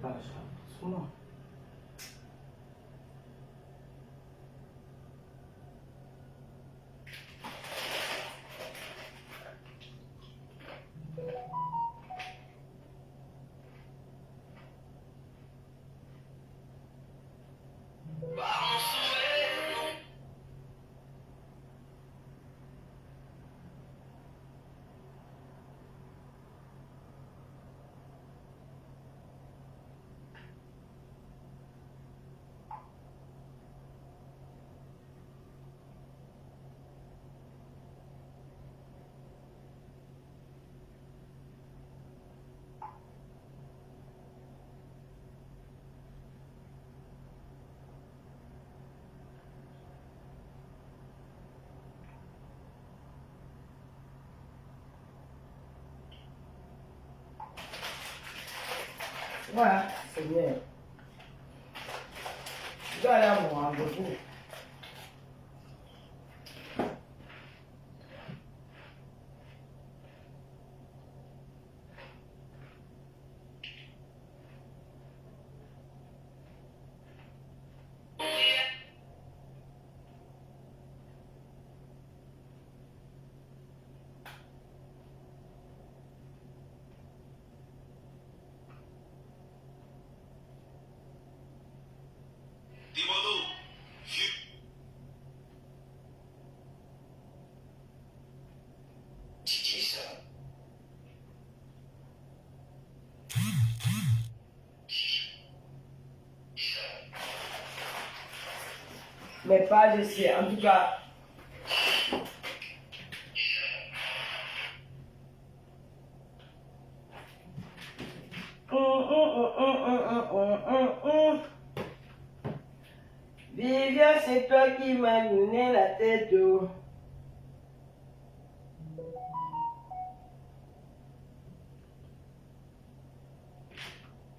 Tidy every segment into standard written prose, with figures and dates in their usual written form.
pas la chambre. Sûrement. Voilà, c'est bien. Je dois aller à mon rendez-vous. Mais pas je sais, en tout cas. Vivian, c'est toi qui m'as donné la tête.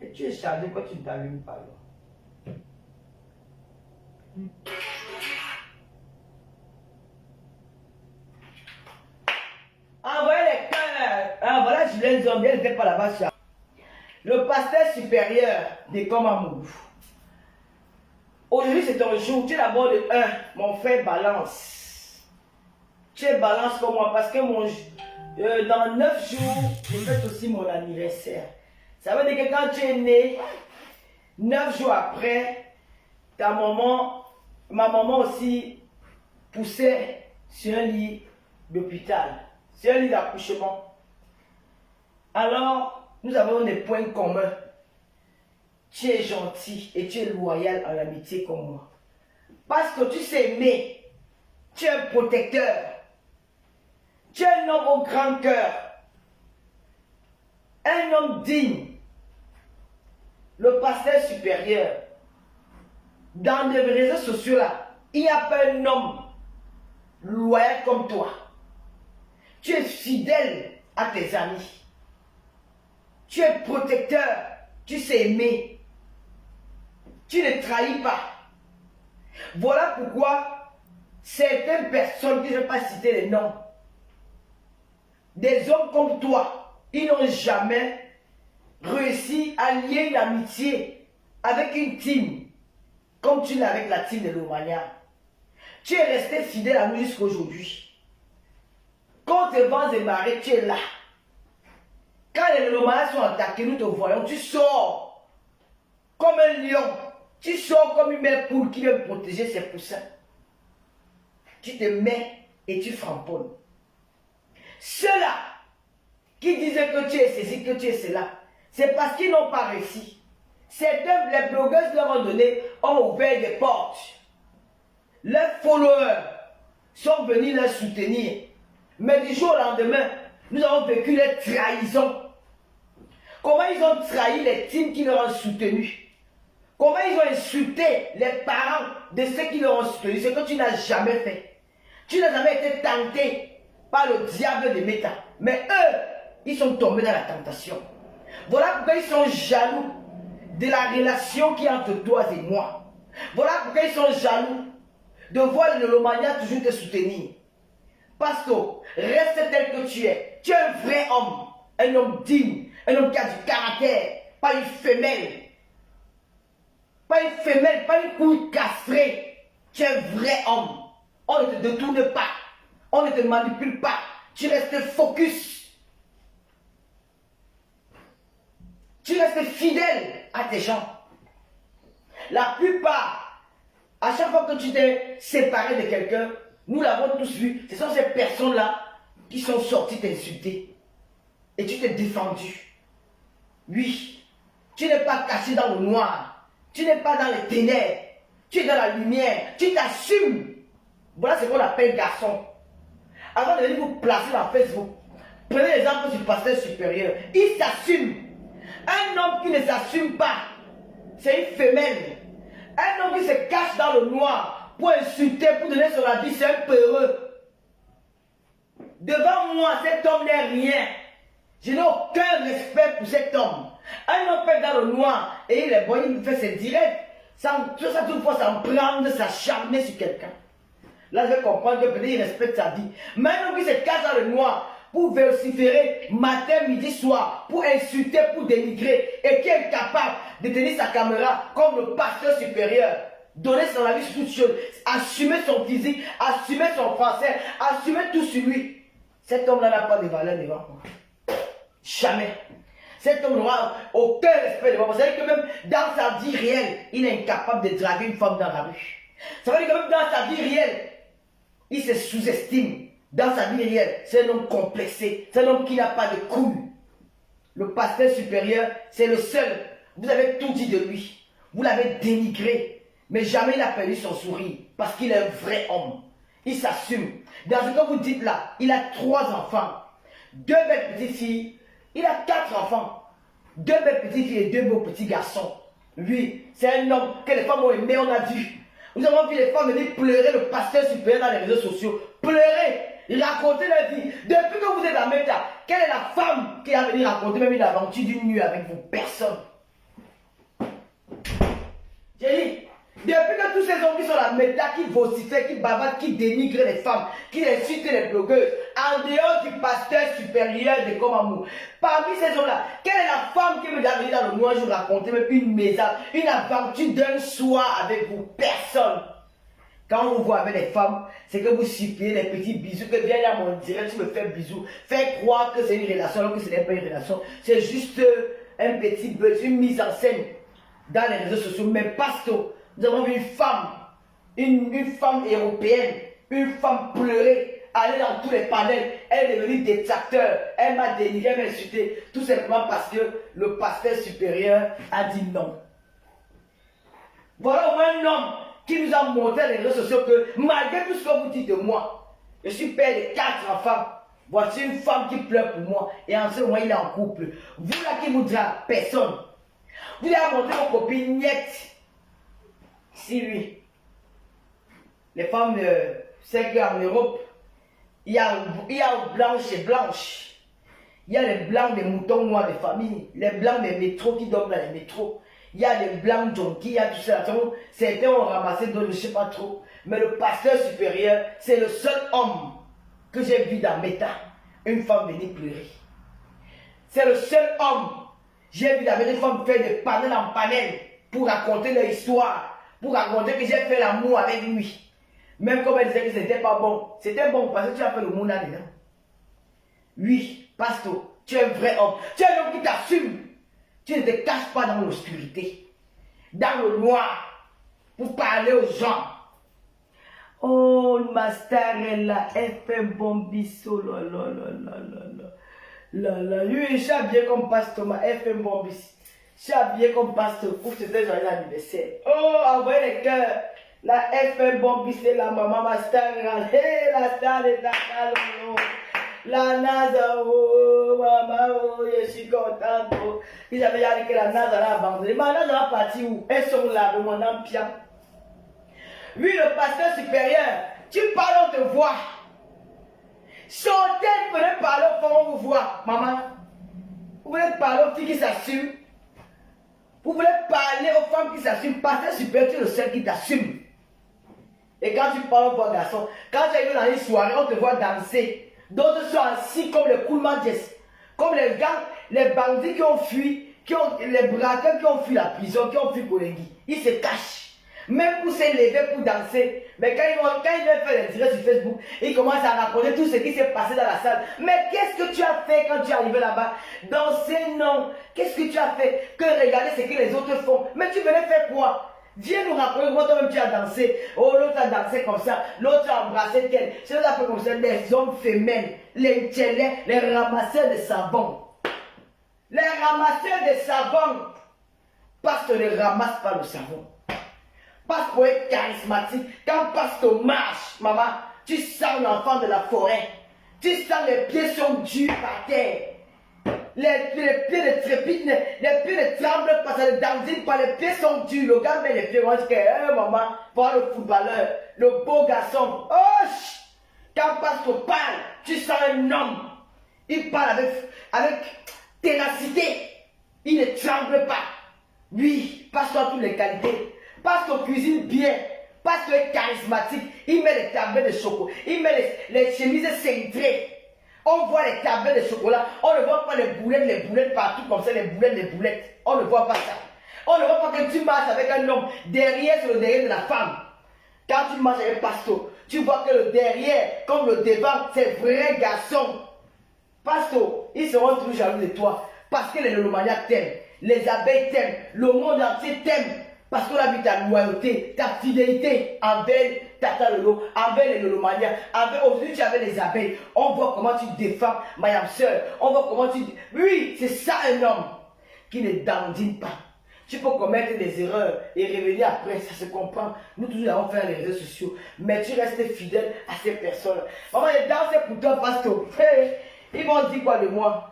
Et tu es chargé, pourquoi tu ne t'allumes pas là? Envoyez les cœurs. Ah, voilà, Julien Zombie, elle n'était pas là-bas. Le pasteur supérieur de Komamou. Aujourd'hui, c'est ton jour. Tu es d'abord de 1. Mon frère balance. Tu es balance comme moi parce que dans 9 jours, je fête aussi mon anniversaire. Ça veut dire que quand tu es né, 9 jours après, ma maman aussi poussait sur un lit d'hôpital, sur un lit d'accouchement. Alors, nous avons des points communs. Tu es gentil et tu es loyal en amitié comme moi. Parce que tu sais aimer. Tu es un protecteur. Tu es un homme au grand cœur. Un homme digne. Le pasteur supérieur. Dans les réseaux sociaux là, il n'y a pas un homme loyal comme toi. Tu es fidèle à tes amis. Tu es protecteur. Tu sais aimer. Tu ne trahis pas. Voilà pourquoi certaines personnes, que je ne vais pas citer les noms, des hommes comme toi, ils n'ont jamais réussi à lier une amitié avec une team, comme tu l'as avec la team de Lomania. Tu es resté fidèle à nous jusqu'à aujourd'hui. Quand tes vents et marées, tu es là. Quand les Lomania sont attaqués, nous te voyons, tu sors comme un lion. Tu sors comme une belle poule qui vient protéger ses poussins. Tu te mets et tu framponnes. Ceux-là qui disaient que tu es ceci, que tu es cela, c'est parce qu'ils n'ont pas réussi. Certains, les blogueuses leur ont donné, ont ouvert des portes. Leurs followers sont venus les soutenir. Mais du jour au lendemain, nous avons vécu les trahisons. Comment ils ont trahi les teams qui leur ont soutenus? Comment ils ont insulté les parents de ceux qui leur ont soutenu, ce que tu n'as jamais fait. Tu n'as jamais été tenté par le diable de Méta. Mais eux, ils sont tombés dans la tentation. Voilà pourquoi ils sont jaloux de la relation qui est entre toi et moi. Voilà pourquoi ils sont jaloux de voir le Lomania toujours te soutenir. Parce que reste tel que tu es. Tu es un vrai homme, un homme digne, un homme qui a du caractère, pas une femelle pas une femelle, pas une couille castrée. Tu es un vrai homme. On ne te détourne pas. On ne te manipule pas. Tu restes focus. Tu restes fidèle à tes gens. La plupart, à chaque fois que tu t'es séparé de quelqu'un, nous l'avons tous vu, ce sont ces personnes-là qui sont sorties t'insulter. Et tu t'es défendu. Oui, tu n'es pas caché dans le noir. Tu n'es pas dans les ténèbres. Tu es dans la lumière. Tu t'assumes. Voilà ce qu'on appelle garçon. Avant de venir vous placer dans Facebook, prenez l'exemple du pasteur supérieur. Il s'assume. Un homme qui ne s'assume pas, c'est une femelle. Un homme qui se cache dans le noir pour insulter, pour donner son avis, c'est un peureux. Devant moi, cet homme n'est rien. Je n'ai aucun respect pour cet homme. Un homme fait dans le noir et il est bon, il fait ses directs. Ça toutefois, ça me prend de s'acharner sur quelqu'un. Là, je vais comprendre que peut-être il respecte sa vie. Mais un homme qui se cache dans le noir pour vociférer matin, midi, soir, pour insulter, pour dénigrer, et qui est incapable de tenir sa caméra comme le pasteur supérieur, donner son avis sur toutes choses, assumer son physique, assumer son français, assumer tout sur lui. Cet homme-là n'a pas de valeur devant moi. Jamais. Cet homme n'aura aucun respect devant moi. Vous savez que même dans sa vie réelle, il est incapable de draguer une femme dans la rue. Ça veut dire que même dans sa vie réelle, il se sous-estime. Dans sa vie réelle, c'est un homme complexé. C'est un homme qui n'a pas de couilles. Le pasteur supérieur, c'est le seul. Vous avez tout dit de lui. Vous l'avez dénigré. Mais jamais il n'a perdu son sourire. Parce qu'il est un vrai homme. Il s'assume. Dans ce que vous dites là, il a 3 enfants. 2 belles petites filles. Il a 4 enfants. 2 belles petites filles et 2 beaux petits garçons. Lui, c'est un homme que les femmes ont aimé, on a vu. Nous avons vu les femmes venir pleurer le pasteur supérieur dans les réseaux sociaux. Pleurer. Raconter la vie. Depuis que vous êtes à Meta, quelle est la femme qui a venu raconter même une aventure d'une nuit avec vous? Personne. J'ai dit, depuis que tous ces hommes qui sont à Meta, qui vocifèrent, qui bavardent, qui dénigrent les femmes, qui insultent les blogueuses, en dehors du pasteur supérieur de Komamou, parmi ces hommes-là, quelle est la femme qui me dit dans le noir, je racontais même une maison, une aventure d'un soir avec vous? Personne. Quand on vous voit avec les femmes, c'est que vous suppliez des petits bisous, que viens à mon direct, tu me fais bisous. Fais croire que c'est une relation, alors que ce n'est pas une relation. C'est juste un petit buzz, une mise en scène dans les réseaux sociaux. Mais pasto, nous avons vu une femme européenne, une femme pleurer, aller dans tous les panels. Elle est devenue détracteur, elle m'a dénigré, elle m'a insulté. Tout simplement parce que le pasteur supérieur a dit non. Voilà au moins un homme qui nous a montré les réseaux sociaux que malgré tout ce que vous dites de moi, je suis père de 4 enfants. Voici une femme qui pleure pour moi et en ce moment il est en couple. Vous là qui vous draguez, personne. Vous avez montré vos copines niettes. Si lui. Les femmes, c'est qu'en Europe, il y a blanche et blanche. Il y a les blancs des moutons noirs des familles, les blancs des métros qui dorment dans les métros. Il y a des blancs junkies, il y a tout ça. Certains ont ramassé d'autres, je ne sais pas trop. Mais le pasteur supérieur, c'est le seul homme que j'ai vu dans Meta. Une femme venir pleurer. C'est le seul homme. J'ai vu une femme faire des panels en panel pour raconter leur histoire. Pour raconter que j'ai fait l'amour avec lui. Même comme elle disait que c'était pas bon. C'était bon parce que tu as fait le monde là-dedans. Oui, pasteur, tu es un vrai homme. Tu es un homme qui t'assume. Tu ne te caches pas dans l'obscurité, dans le noir, pour parler aux gens. Oh, ma star est là, elle fait un bon bisou, oui, je suis habillé comme pasteur, elle fait un bon bisou. Je suis habillé comme pasteur, pour c'était joyeux anniversaire. Oh, envoyez les cœurs. Là, elle fait un bon bisou, la maman, ma star est là, hey, la star est là, la NASA, oh, maman, oh, je suis contente. Oh. Ils avaient dit que la NASA a abandonné. Mais la NASA a parti où? Elles sont là, de mon empire. Oui, le pasteur supérieur, tu parles, on te voit. Sortez, vous voulez parler au fond, on vous voit. Maman, vous voulez parler aux filles qui s'assument. Vous voulez parler aux femmes qui s'assument. Pasteur supérieur, tu es le seul qui t'assume. Et quand tu parles aux garçons, quand tu es dans une soirée, on te voit danser. D'autres sont assis comme les Coolman Jess, comme les gars, les bandits qui ont fui, les braqueurs qui ont fui la prison, qui ont fui Kolengui, ils se cachent. Même pour s'élever, pour danser. Mais quand ils viennent faire les directs sur Facebook, ils commencent à raconter tout ce qui s'est passé dans la salle. Mais qu'est-ce que tu as fait quand tu es arrivé là-bas? Danser, non. Qu'est-ce que tu as fait? Que regarder ce que les autres font. Mais tu venais faire quoi? Viens nous raconter comment toi-même tu as dansé. Oh, l'autre a dansé comme ça. L'autre a embrassé tel. Celui-là a fait comme ça. Les hommes féminin, les tchélés, les ramasseurs de savon. Les ramasseurs de savon. Pasteur ne ramasse pas le savon. Pasteur est charismatique. Quand Pasteur marche, maman, tu sens l'enfant de la forêt. Tu sens les pieds sont durs par terre. Les pieds ne trépitent, les pieds ne tremblent pas, ça ne dandine pas, les pieds sont durs. Le gars met les pieds, on dit que, maman, voir le footballeur, le beau garçon. Oh, quand Pasteur parle, tu sens un homme. Il parle avec ténacité. Il ne tremble pas. Lui, Pasteur a toutes les qualités. Pasteur cuisine bien. Pasteur est charismatique. Il met les tablettes de chocolat. Il met les chemises cintrées. On voit les tablettes de chocolat. On ne voit pas les boulettes partout comme ça, les boulettes. On ne voit pas ça. On ne voit pas que tu marches avec un homme derrière sur le derrière de la femme. Quand tu marches avec Pasteur, tu vois que le derrière, comme le devant, c'est vrai garçon. Pasteur, ils seront toujours jaloux de toi. Parce que les Lolomaniacs t'aiment. Les abeilles t'aiment. Le monde entier t'aime. Parce qu'on a vu ta loyauté, ta fidélité envers Tata Lolo, envers les Lolomaniacs, aujourd'hui tu avais les abeilles. On voit comment tu défends Mayam Sœur. On voit comment tu... Oui, c'est ça un homme qui ne dandine pas. Tu peux commettre des erreurs et revenir après, ça se comprend. Nous tous allons faire les réseaux sociaux. Mais tu restes fidèle à ces personnes. Maman, je danse pour toi, Pasteur. Ils vont dire quoi de moi?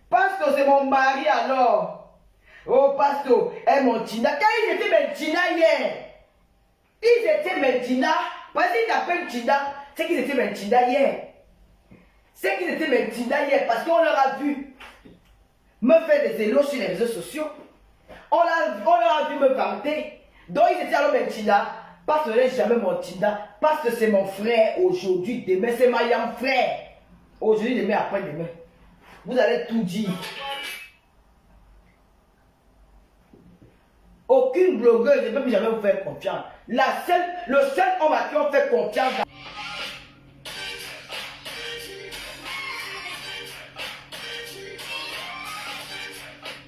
Pasteur, c'est mon mari alors. Oh, Pasteur, et mon Tina. Quand ils étaient mes Tina hier, ils étaient mes Tina. Parce qu'ils t'appellent Tina, c'est qu'ils étaient mes Tina hier. C'est qu'ils étaient mes Tina hier parce qu'on leur a vu me faire des éloges sur les réseaux sociaux. On leur a vu me vanter. Donc ils étaient alors mes Tina. Parce que ce n'est jamais mon Tina. Parce que c'est mon frère aujourd'hui, demain. C'est Mayam frère. Aujourd'hui, demain, après-demain. Vous allez tout dire. Aucune blogueuse ne peut jamais vous faire confiance. Le seul homme à qui on fait confiance.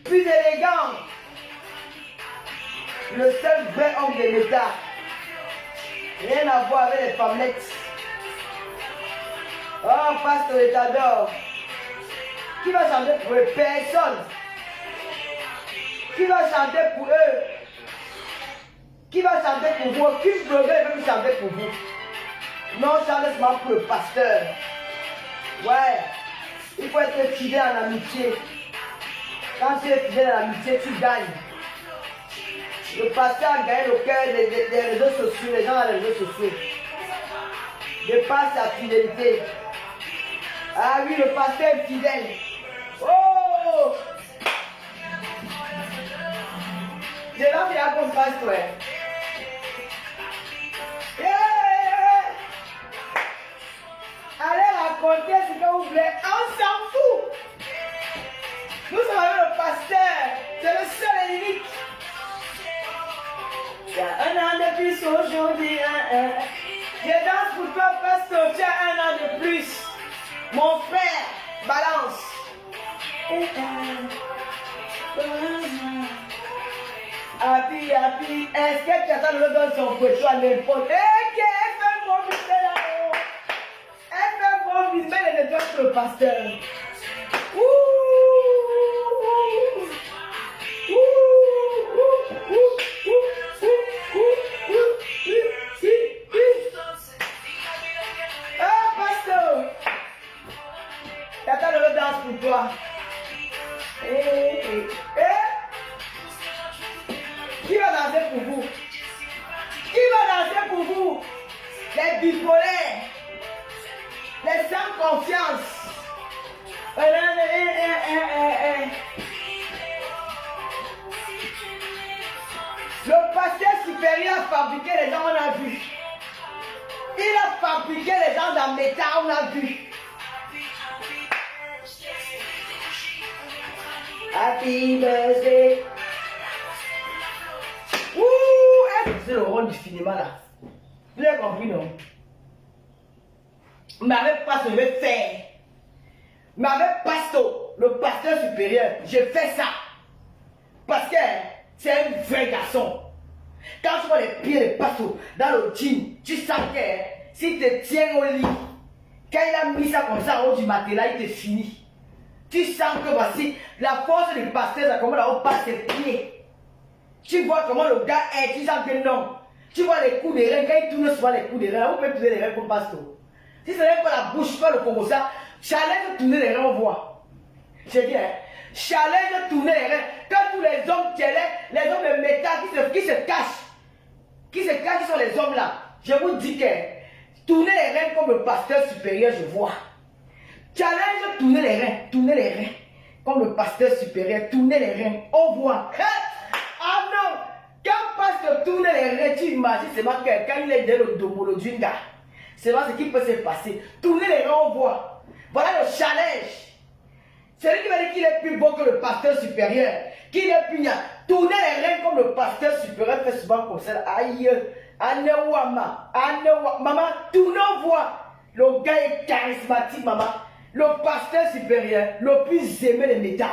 Plus élégant. Le seul vrai homme de l'État. Rien à voir avec les femmelettes. Oh, Pasteur, je t'adore. Qui va chanter pour eux? Personne. Qui va chanter pour eux? Qui va chanter pour vous? Aucune blogueur ne peut chanter pour vous. Non, Charles, c'est pour le pasteur. Ouais. Il faut être fidèle en amitié. Quand tu es fidèle en amitié, tu gagnes. Le pasteur a gagné le cœur des réseaux sociaux, les gens dans les réseaux sociaux. De par sa fidélité. Ah oui, le pasteur est fidèle. Oh! Je l'ai fait à mon pasteur. Yeah! Allez raconter ce que vous voulez. On s'en fout. Nous sommes avec le pasteur. C'est le seul et unique. Il y a un an de plus aujourd'hui. Je danse pour toi, pasteur. Tu as un an de plus. Mon frère, balance. Happy, happy. Est-ce que tu attends le dans son poitou à n'importe? Elle fait un bon bisou là-haut. Elle fait un bon bisou. Elle est de pour le pasteur. Ah, pasteur. T'attends le danse pour toi. Qui va danser pour vous? Qui va danser pour vous? Les bipolaires, les sans confiance. Le pasteur supérieur a fabriqué les gens, on a vu. Il a fabriqué les gens dans le métal, on a vu. Happy birthday. Ouh, c'est le rôle du cinéma là. Vous avez compris, non? Mais avec Pasteur, je vais faire. Mais avec Pasteur, le pasteur supérieur, je fais ça. Parce que c'est un vrai garçon. Quand tu vois les pieds de Pasteur dans le jean, tu sens que s'il te tient au lit, quand il a mis ça comme ça en haut du matelas, il te finit. Tu sens que voici la force du pasteur, comment là-haut passe ses pieds. Tu vois comment le gars est, tu sens que non. Tu vois les coups de rein, quand il tourne souvent les coups de rein, vous pouvez tourner les reins comme pasteur. Si ce n'est pas la bouche, pas le Congo, ça, challenge de tourner les reins, on voit. Je dis, hein, challenge de tourner les reins. Quand tous les hommes les hommes de métal qui se cachent, qui sont les hommes là, je vous dis que tourner les reins comme le pasteur supérieur, je vois. Challenge de tourner les reins, comme le pasteur supérieur, tourner les reins, on voit. Ah non, quand pasteur tourne les reins, tu imagines seulement que quand il est dans le domolo d'une gars. C'est ce qui peut se passer. Tourner les reins, on voit. Voilà le challenge. Celui qui va dire qu'il est plus beau que le pasteur supérieur, qu'il est plus bien. Tourner les reins comme le pasteur supérieur fait souvent comme ça. Aïe, Anewama, maman, tournez, on voit. Le gars est charismatique, maman. Le pasteur supérieur, le plus aimé des métal.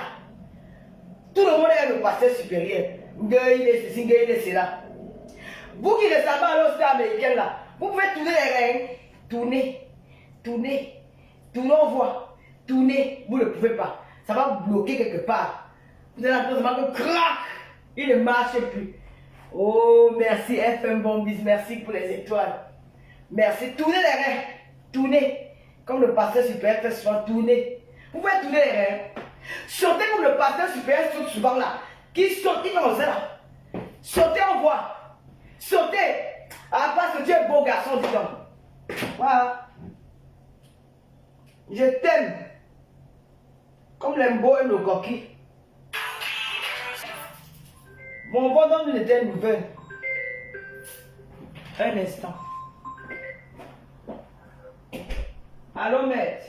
Tout le monde est le pasteur supérieur. Il est ceci, il est cela. Vous qui ne savez pas l'hostie américaine là, vous pouvez tourner les reins. Tourner, on voit. Tourner, vous ne pouvez pas. Ça va bloquer quelque part. Vous allez entendre que crac, il ne marche plus. Oh, merci FM Bombis, merci pour les étoiles. Merci. Tournez les reins. Tournez. Comme le pasteur supérieur fait souvent, tournez. Vous pouvez tourner les reins. Sautez comme le pasteur supérieur saute souvent là. Qui saute, il fait comme ça là. Sautez, on voit. Sautez. Ah, parce que tu es beau garçon, dis donc. Voilà. Je t'aime. Comme l'embo et le coquille. Mon bon donne une telle nouvelle. Un instant. Allô, maître.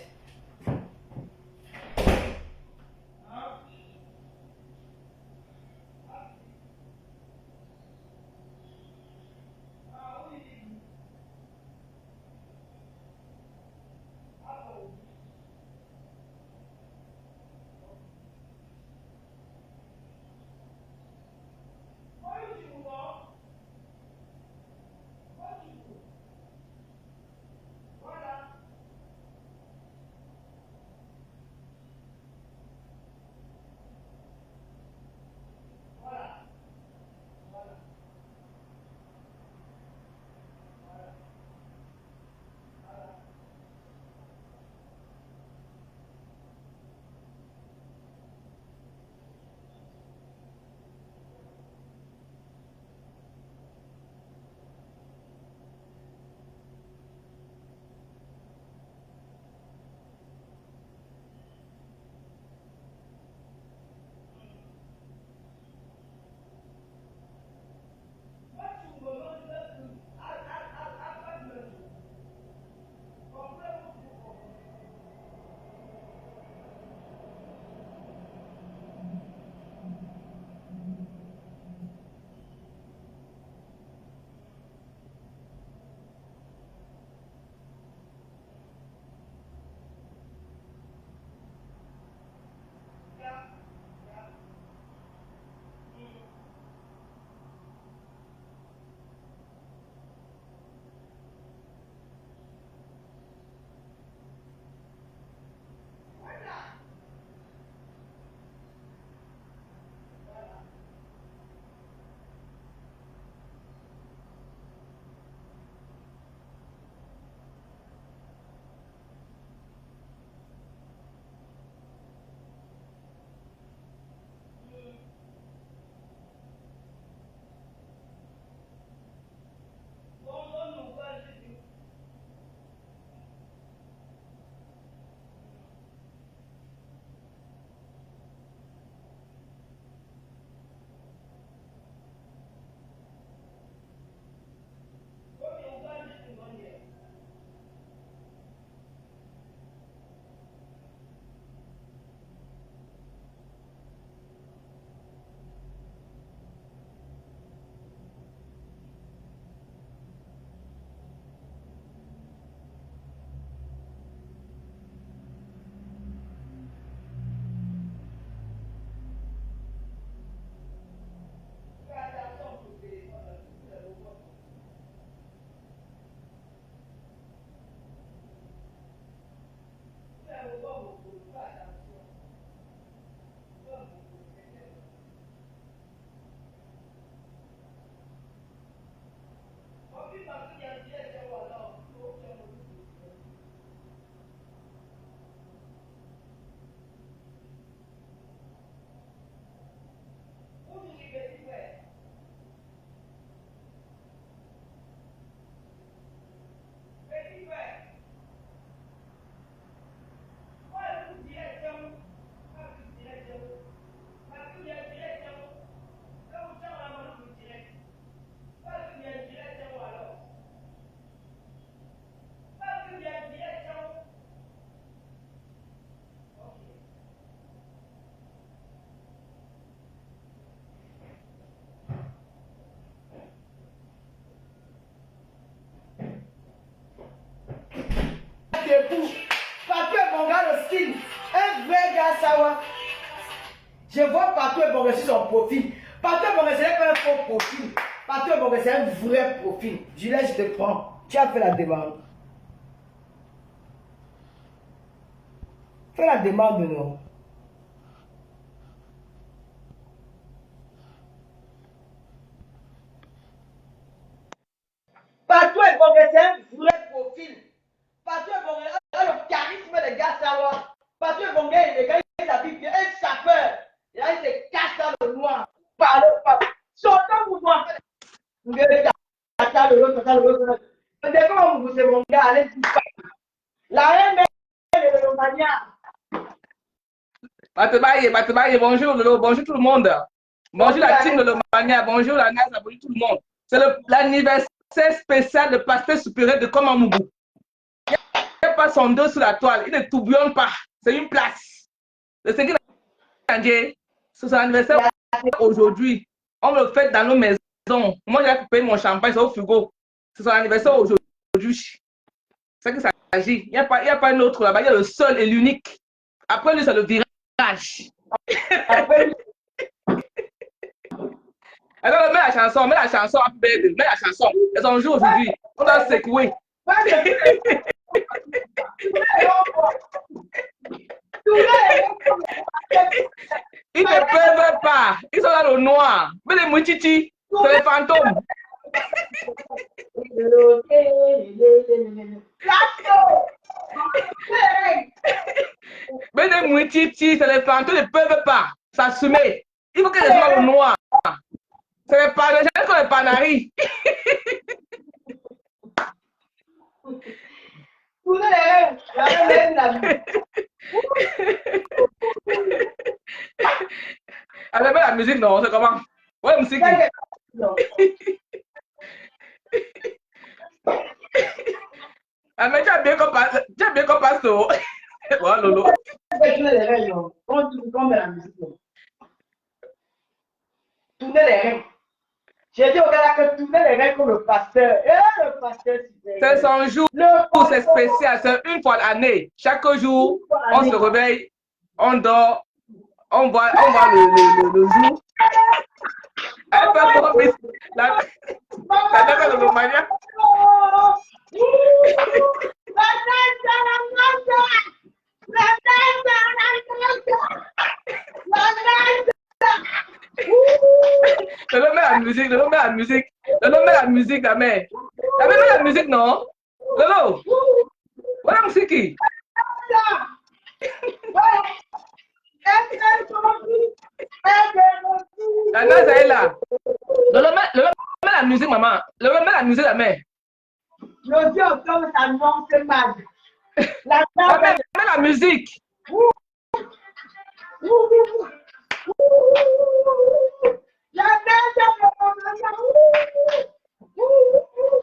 Je vois Pasteur Bongo sur son profil. Pasteur Bongo, ce n'est pas un faux profil. Pasteur Bongo, c'est un vrai profil. Juliette, je te prends. Tu as fait la demande. Fais la demande, non? Pasteur Bongo, c'est un vrai profil. Pasteur Bongo, le charisme des gars, ça va. Pasteur Bongo, les gars, il habite bien. Un sapeur. Là, il se cache dans le noir. Parle pas. Sortons pour moi. Vous devez attendre l'autre. D'accord, vous, c'est mon gars. Allez, la reine de Romania. Batabaye, bonjour Lolo, bonjour tout le monde. Bonjour la team de Lomania, bonjour la NASA, bonjour tout le monde. C'est l'anniversaire spécial de pasteur supérieur de Komamougou. Il n'y a pas son dos sur la toile, il ne tourbillonne pas, c'est une place. Le 5 janvier, c'est son anniversaire aujourd'hui. On le fait dans nos maisons. Moi, j'ai payé mon champagne, c'est au frigo. C'est son anniversaire aujourd'hui. C'est que ça agit. Il n'y a pas un autre là-bas, il y a le seul et l'unique. Après lui, c'est le virage. Alors, mets la chanson, mets la chanson, mets la chanson. Elles ont joué aujourd'hui. On doit secouer. Ils ne peuvent pas. Ils sont dans le noir. Mais les mouchichi, c'est les fantômes. Mais les mouchichi, c'est les fantômes, ils ne peuvent pas s'assumer. Il faut qu'elles soient dans le noir. C'est les panaris, c'est les panaris. Elle aime la musique, non? C'est comment? Ouais, musique. Ah, mais tu as bien qu'on passe au. Voilà, Lolo. Tournez les reins. J'ai dit au gars que tournez les reins comme le pasteur. Le pasteur, c'est son jour, c'est spécial, c'est une fois l'année. Chaque jour, on se réveille, on dort, on voit le jour. Elle fait pour la danse de Romania. Le met la musique, le met la musique, le met la musique, la mère. La mère met la musique, non? Lolo, voilà la musique qui? La NASA est là. Lolo met la musique, maman. Lolo met la musique, la mère. Le Dieu comme ça non, c'est mal. La mère met la musique.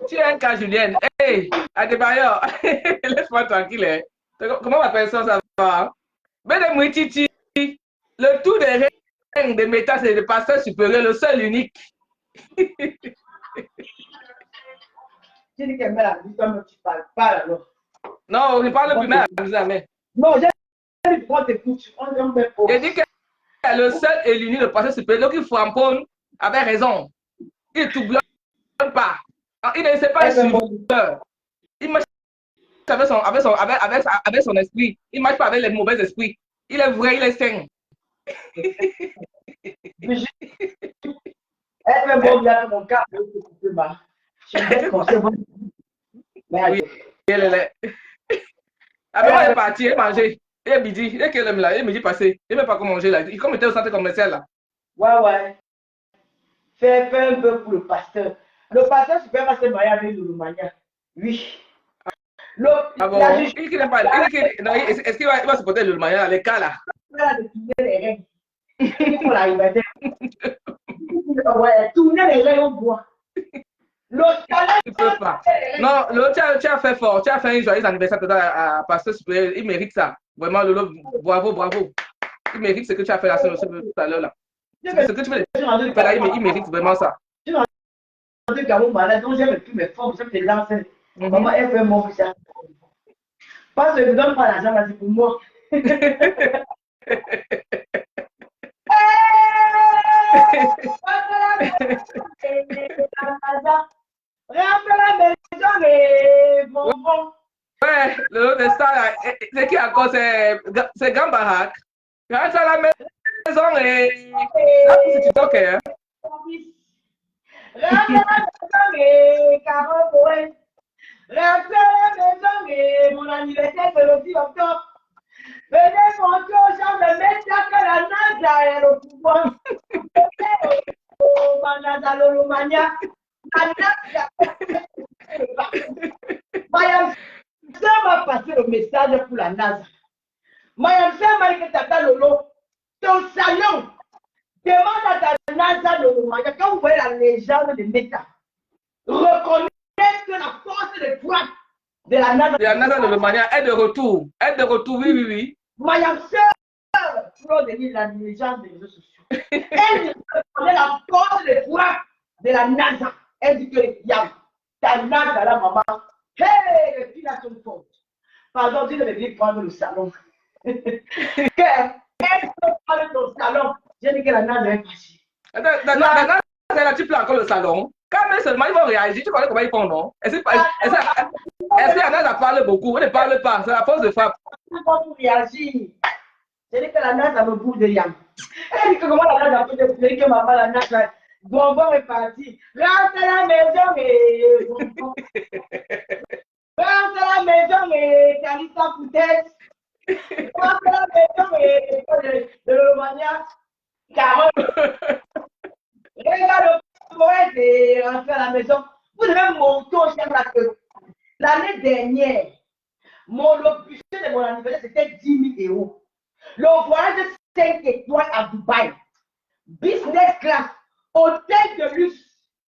Tu es un cas, Julienne. Hey, Adebayor, laisse-moi tranquille. Hein. Comment ma personne ça va? Mais les Mouititi, le tout des règnes des méta, c'est le pasteur supérieur, le seul unique. Tu dis qu'elle met la musique, comme tu parles pas alors. Non, on ne parle plus mal à la musique. Non, j'ai dit qu'on t'écoute. J'ai dit que le seul et l'unique, le pasteur supérieur, donc il faut en prendre avec raison. Il ne tourbillonne pas. Il ne sait pas être suiveur. Il marche avec son esprit. Il ne marche pas avec les mauvais esprits. Il est vrai, il est sain. Elle fait bon bien mon cas. Je vais commencer. Oui, elle est. Ah, mais moi, elle est partie, elle est mangée. Elle est midi. Elle est là, elle est midi passé. Elle ne même pas comment manger là. Comme il était au centre commercial là. Ouais. Fais un peu pour le pasteur. Le pasteur super va se marier avec le Roumania. Oui. Ah bon? Est-ce qu'il va supporter le Roumania, les cas là? Ouais, tourner les règles, on voit. Tu peux pas. Non, Lolo, tu as fait fort. Tu as fait un joyeux anniversaire à Pasteur Supérieur. Il mérite ça. Vraiment, Lolo, bravo. Il mérite ce que tu as fait là, tout à l'heure là. Ce que tu fais là, il mérite vraiment ça. Je suis dans le malade, donc j'aime plus mes formes, j'aime les lances. Maman, elle fait mon fils. Parce que je ne donne pas l'argent, c'est pour moi. Rentre la maison et bonbon. Ouais, le de ça là, c'est qui encore? C'est Gambarak. Rentre à la maison et. Ça, c'est TikTok, hein? Rentre la maison et Caroline. Rentre la maison et mon anniversaire c'est le 10 octobre. Venez monter aux gens de mettre que la NASA est le pouvoir. Oh, Manada Lolomania. Mayam ça va passer le message pour la NASA. Mayam ça m'a dit que Tata Lolo, ton salon, demande à ta NASA Lolomania, quand vous voyez la légende de Meta, reconnaissez que la force de frappe de la NASA. La NASA de Lomania est de retour. Est de retour, oui, oui, oui. Mayam ça, pour devenir la légende des réseaux sociaux. Elle reconnaît la force de frappe de la NASA. Elle dit que Yam, ta NASA là, maman. Hey, les filles là sont fortes. Pardon, tu devais venir prendre le salon. Elle peut prendre ton salon. J'ai dit que la NASA est fâchée. La NASA, tu plans encore le salon. Quand même seulement ils vont réagir, tu connais comment ils font, non? Est-ce que la NASA parle beaucoup? Elle ne parle pas, c'est la force de frappe. Ils vont réagir. J'ai dit que la NASA me boule de Yam. Elle dit que comment la NASA peut dire que maman, la NASA, bonbon est parti. Rentre à la maison et bonbon. Rentre à la maison et Carissa Poutesse. Rentre à la maison et de Romania. Carole. Regarde le poète et rentre à la maison. Vous devez monter au chien là que l'année dernière, le budget de mon anniversaire c'était 10 000 €. Le voyage de 5 étoiles à Dubaï, business class, hôtel de luxe,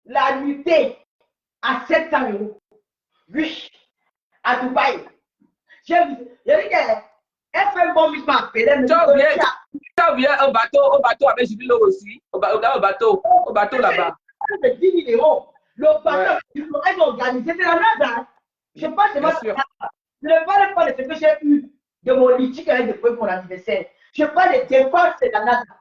la nuitée à 700 €. Oui, à Dubaï. J'ai dit qu'elle fait un bon mise à appeler. Tu as bien au bateau avec Jubilot aussi, au bateau là-bas. C'est 10 000 €. Le bateau, ils ont organisé, c'est la NASA. Je pense que je ne parle pas de ce que j'ai eu de mon litige avec des pour mon anniversaire. Je parle des dépenses de la NASA.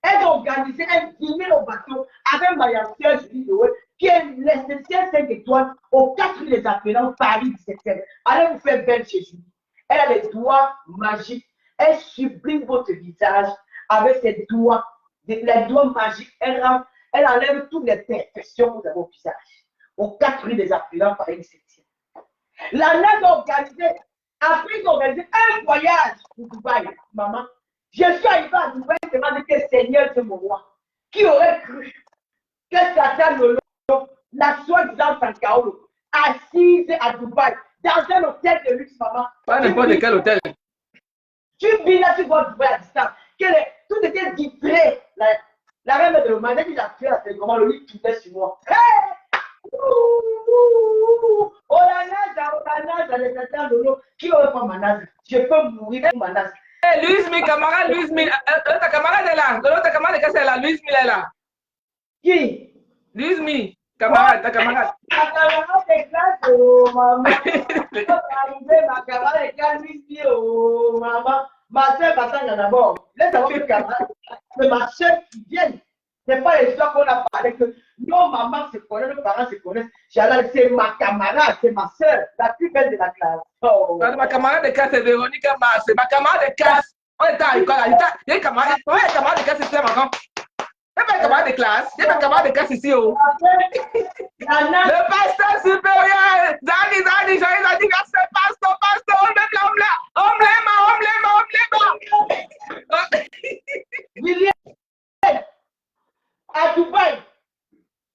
Elles ont organisé un dîner au bateau avec Mayam Jubilot, qui est l'essentiel 5 étoiles aux 4 rue des Appelants, Paris 17e. Allez vous faire belle chez lui. Elle a les doigts magiques. Elle sublime votre visage avec ses doigts, les doigts magiques. Elle enlève toutes les perfections que vous avez au visage. Aux 4 rue des Appelants, Paris 17e. La NASA a organisé, après ils ont organisé un voyage pour Dubaï, maman. Je suis arrivé à Dubaï, je m'ai dit que Seigneur c'est mon roi. Qui aurait cru que Tata Lolo, la soi-disant Sankaolo, assise à Dubaï, dans un hôtel de luxe, maman. Pas n'importe quel hôtel. Tu vis là, tu vois Dubaï à distance. Tout était vitré. La reine de l'Oman, elle a fait la télécommande, le lit tournait sur moi. Hey! Oh la NASA, les Tata Lolo, qui aurait pas ma NASA? Je peux mourir pour ma NASA. Hey, Louise, mes camarades, Louise, ta camarade est là. Ta camarade est là. Louise, est là. Qui? Louise, camarade, ta camarade. Ma camarade est classe, oh maman. Ma camarade est classe, Louise, oh maman. Ma soeur m'attend d'abord. Laisse savoir que camarade, mais ma soeur qui vient. C'est pas les histoires qu'on a parlé que nos mamans se connaissent, nos parents se connaissent. C'est ma camarade, c'est ma soeur, la plus belle de la classe. Oh. Ma camarade de classe, c'est Véronique Mars. Ma camarade de classe, on est à l'école. Il y a une camarade de classe ici, maman. Il y a une camarade de classe. Il y a une camarade de classe ici. Oh. Le pasteur supérieur, Zani, joyeux anniversaire, pasteur, on William, à Dubaï,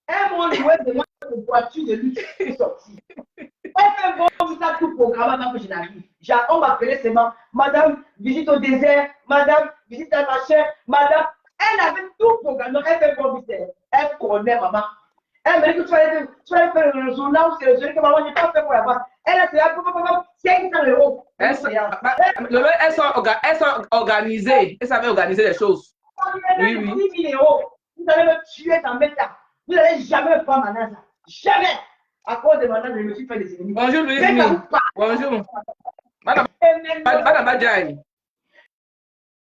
un monde jouait de moi de voiture de luxe qui sortie. On fait bon, ça tout programme avant que je n'arrive. On m'appelait seulement, madame, visite au désert, madame, visite à machin, madame. Elle avait tout programmé, elle fait bon business. Elle connaît maman. Elle m'a dit que tu vas faire le journal, c'est le journal que maman n'a pas fait pour là-bas. Elle a fait 500 €. Elles sont organisées. Elles savaient organiser les choses. Oui. 10 000 €. Vous allez me tuer dans mes temps. Vous n'allez jamais prendre ma NASA. Jamais. À cause de ma NASA, je me suis fait des ennemis. Bonjour, Louise. Bonjour. Madame Badjaï.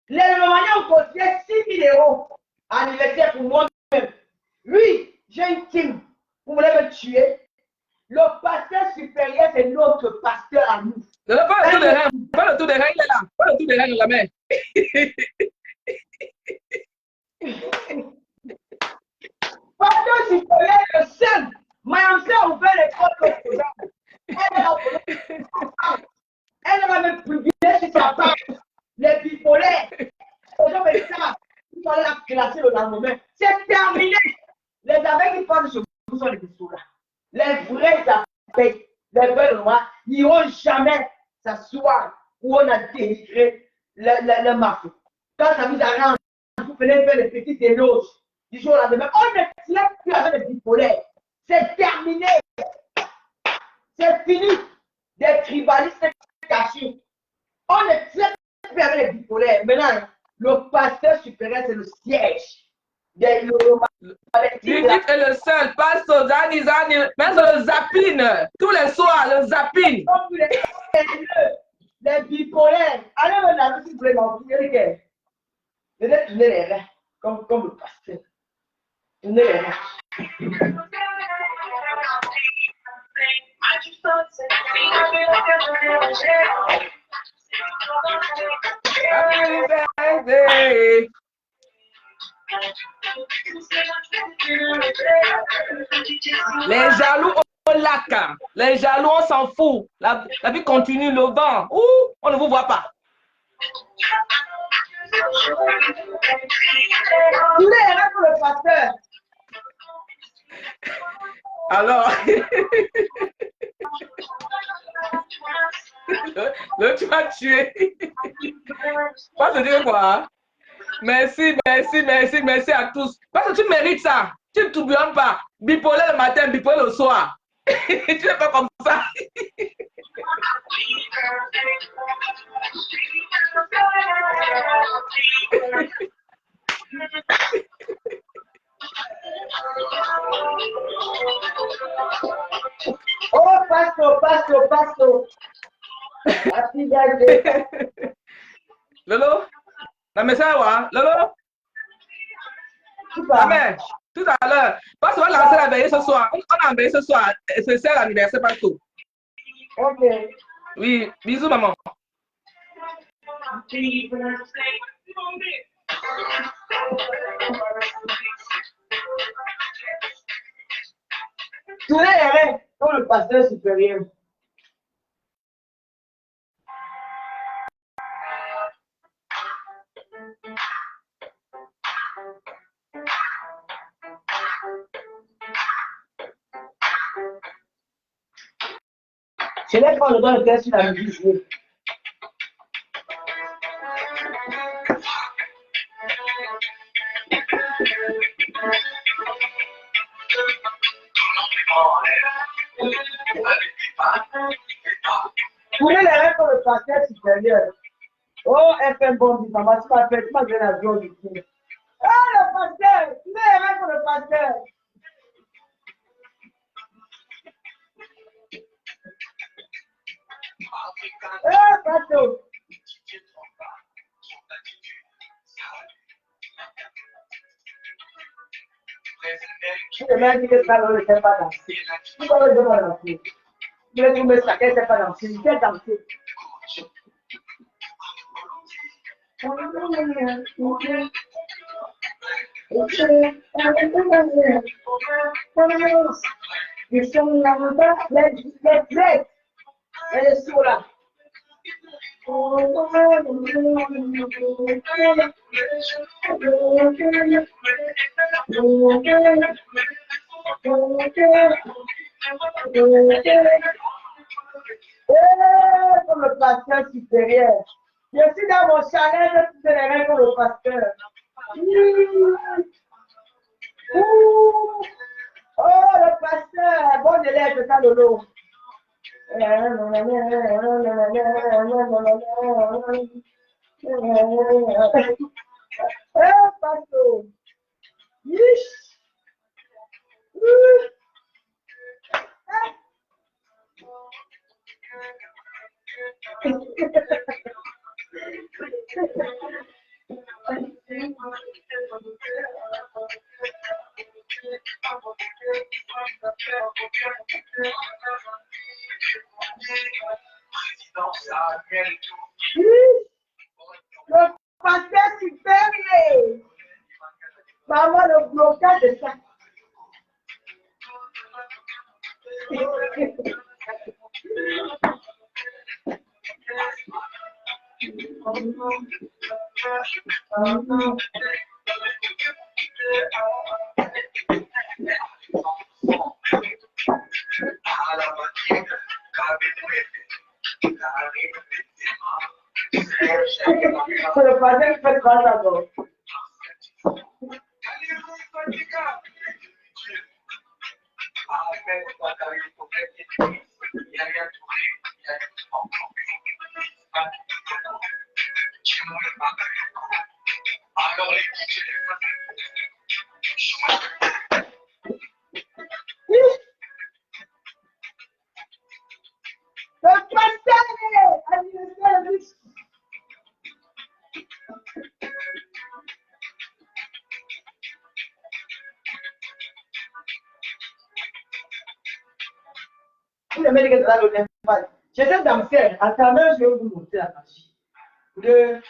Les Romaniens ont cotisé 6 000 € anniversaire pour moi. Oui, j'ai une team. Vous voulez me tuer? Le pasteur supérieur, c'est notre pasteur à nous. Pas le tour de rein, pas le tour de rein, il est là. Pas le tour de rein, la main. Pasteur supérieur, le seul. Mme a ouvert l'école au programme. Elle va me privilégier sur sa page. Les bipolaires. Les gens me savent. Ils sont là classer le lendemain. C'est terminé. Les abeilles qui parlent sur vous sont les bisous là. Les vrais abeilles, les vrais noirs, n'iront jamais s'asseoir où on a dénigré le mafia. Quand ça vous arrange, vous venez faire les petites éloges du jour au lendemain. On ne tient plus avec les bipolaires. C'est terminé. C'est fini. Des tribalistes cachés. On ne tient plus avec les bipolaires. Maintenant, le pasteur supérieur, c'est le siège. Judith est le seul. Pasteur Zani, même le zappine. Tous les soirs, le zappine. Les bipolaires. Allez me laver si vous voulez m'enfuir. Je vais tourner les reins, comme le pasteur. Tourner les reins. Happy birthday. Les jaloux au lac. Les jaloux, on s'en fout. La vie continue, le vent. Ouh, on ne vous voit pas. Tournez les reins pour le pasteur. Alors, tu m'as tué. Pas te dire quoi? Merci, merci, merci, merci à tous. Parce que tu mérites ça. Tu ne t'oublies pas. Bipolaire le matin, bipolaire le soir. Tu n'es pas comme ça. Oh, pasteur. Happy birthday. Lolo, la message, Lolo. Amen. Tout à l'heure. Parce qu'on va lancer la veillée ce soir. On a veillé ce soir. C'est l'anniversaire partout. Ok. Oui, bisous, maman. Tournez les reins pour le pasteur supérieur. Je n'ai pas le droit de faire sur la musique. Tournez les reins pour le pasteur supérieur. Oh, FM bon, tu m'as fait, tu m'as donné la joie du coup. Ah, le pasteur! Tournez les reins pour le pasteur. Eh, pasteur! Le mec qui est pas dans le sait pas danser. Pourquoi le demande danser? Je vais trouver ça, qu'elle ne sait pas danser. Il sait danser. Ils sont là-bas, les grecs. Elle est sur là. Comme le pasteur supérieur. Je suis dans mon chalet, je suis derrière comme le pasteur. Oh, le pasteur, bon élève, c'est ça, Lolo. Pasteur. Le pasteur supérieur. Maman, le blocage de ça. C'est le pasteur qui fait ça d'abord. J'étais dans le ciel, à ta main, je vais vous montrer la magie. Je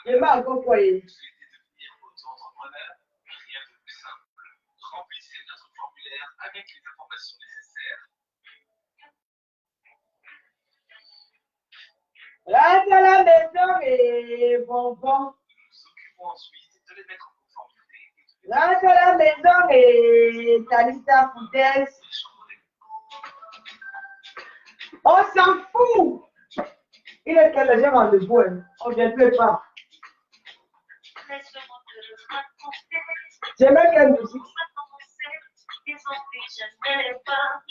m'ai encore croyé. Rentre à la maison et bonbon. Rentre à la maison et Talita Foudès. On s'en fout. Il est quel gens en debout. On ne vient plus pas. J'aimais quelle musique.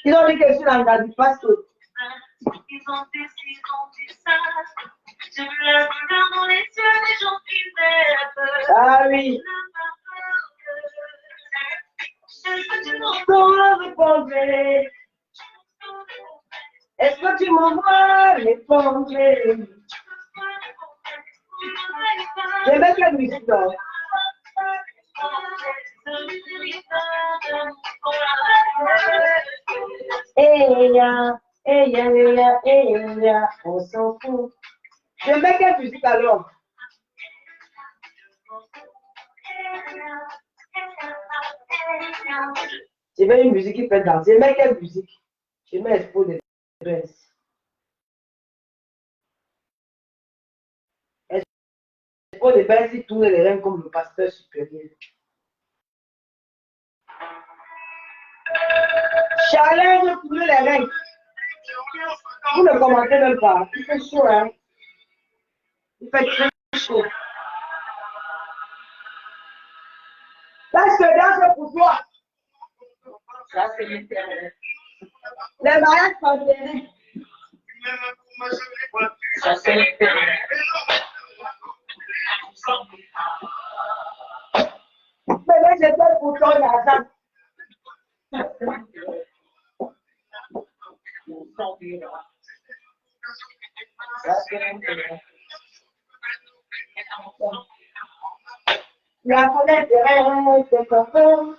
Ils ont dit que je suis dans la passe. Ils ont dit ça. Je la regarde dans les yeux des gens qui m'aiment. Ah oui. Est-ce que tu m'envoies répondre? J'aimais quelle musique là. On s'en fout. J'aimais quelle musique alors? J'aimais une musique qui fait danser. J'aimais quelle musique? J'aimais Expo des Princes. Expo des Princes, il tourne les reins comme le pasteur supérieur. Challenge de tourner les reins. Vous ne commentez même pas. Il fait chaud, hein? Il fait très chaud. Là, je te danse pour toi. Ça, c'est l'intérêt. Les mariages sont. Ça, c'est l'intérêt. Mais là, j'étais pour toi, l'argent. La fenêtre c'est comme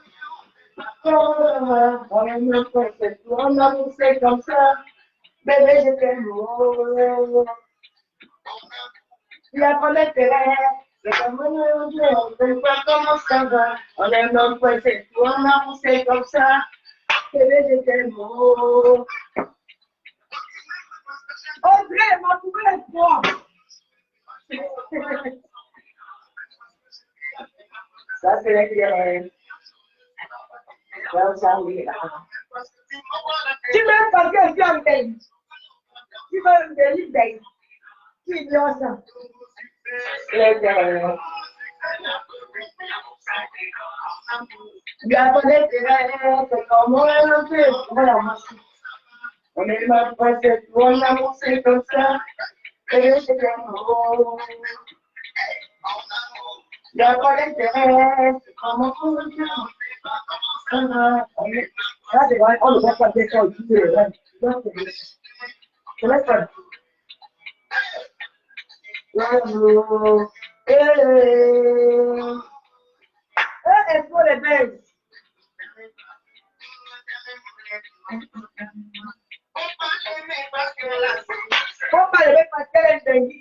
on aime le fait, on a poussé comme ça. Bébé, je t'aime. La fenêtre c'est comme on sait pas comment ça va. On aime le fait, on a poussé comme ça. Bébé, je t'aime. Audrey, m'a trouvé les trois. Ça, c'est l'intérêt. Tu veux pas que je vienne d'elle. Tu veux me donner d'elle. Tu ignores ça. L'intérêt. La fenêtre c'est comme on le fait. Voilà, merci. On est là, on a avancé comme ça. Et c'est comme la fenêtre c'est comme on le fait. Ça, c'est vrai, on ne va pas dire ça aussi. Je laisse pas. Est-ce que les belles? pas lever parce qu'elle est dingue.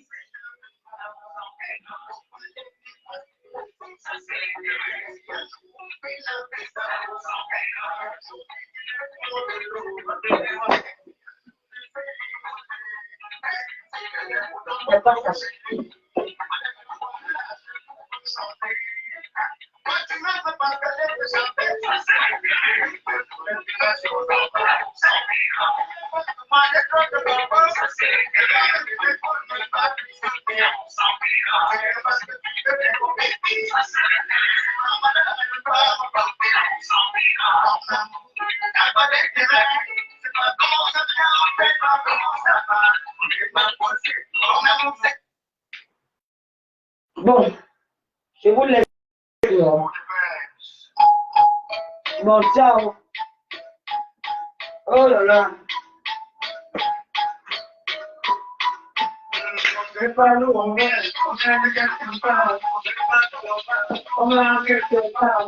C'est pas ça. Bon, je vous laisse. Bon, ciao. Oh là là. C'est pas nous, on est quelque part. On est quelque part.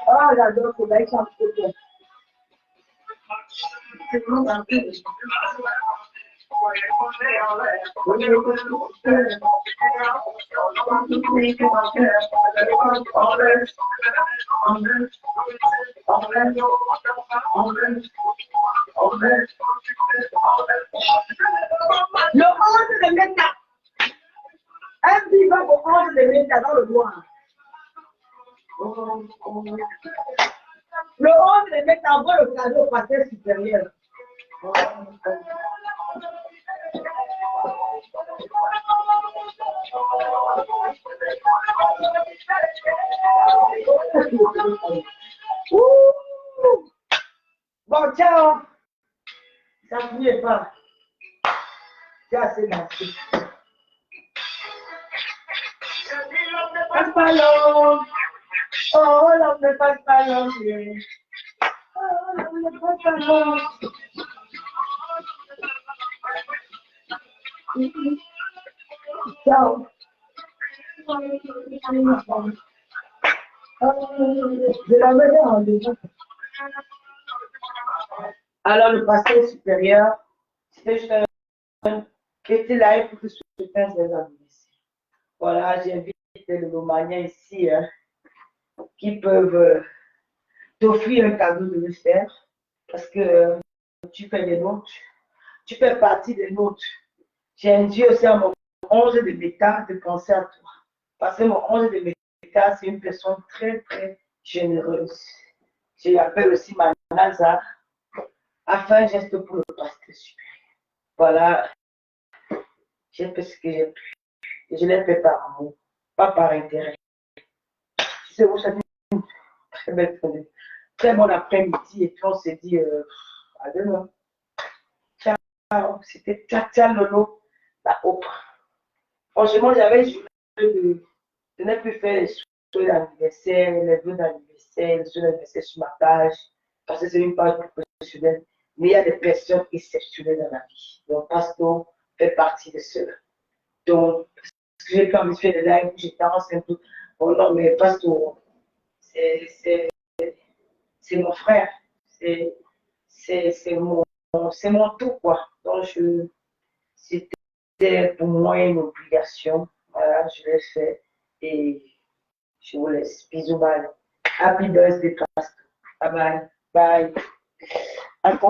Ah, j'adore ce mec, ça me fait. Le 11 de Meta. Un vivant au 11 de Meta dans le noir. Le 11 de Meta envoie le cadeau au pasteur supérieur. Bon, ciao. Ça ne finit pas. C'est assez dansé. Passe pas long. Oh, l'homme ne passe pas long. Oh, l'homme ne passe pas long. Ciao. Je la verrai en déjà. Alors, le pasteur supérieur, c'était juste un qui était là pour te souhaiter un anniversaire. Voilà, j'invite les Lomaniens ici qui peuvent t'offrir un cadeau de le faire parce que tu fais des nôtres, tu fais partie des nôtres. J'ai induit aussi à mon 11 de méta de penser à toi. Parce que mon 11 de méta, c'est une personne très, très généreuse. Je l'appelle aussi ma Nazar, afin un geste pour le pasteur supérieur. Voilà, j'ai fait ce que j'ai pu. Et je l'ai fait par amour, pas par intérêt. Je vous souhaite une très belle fin de très bon après-midi. Et puis on s'est dit à demain. Ciao. C'était Tcha Lolo, la Oprah. Franchement, j'avais juré de ne plus faire les souhaits d'anniversaire, les vœux d'anniversaire, les souhaits d'anniversaire sur ma page, parce que c'est une page professionnelle. Mais il y a des personnes exceptionnelles dans la vie. Donc, Pasto fait partie de cela. Donc, parce que j'ai pas envie de faire des lives où j'étais un peu. Oh non, mais Pasto, c'est mon frère. C'est mon tout, quoi. Donc, c'était pour moi une obligation. Voilà, je l'ai fait. Et je vous laisse. Bisous, bye. Happy birthday, Pasto. Bye bye. Bye.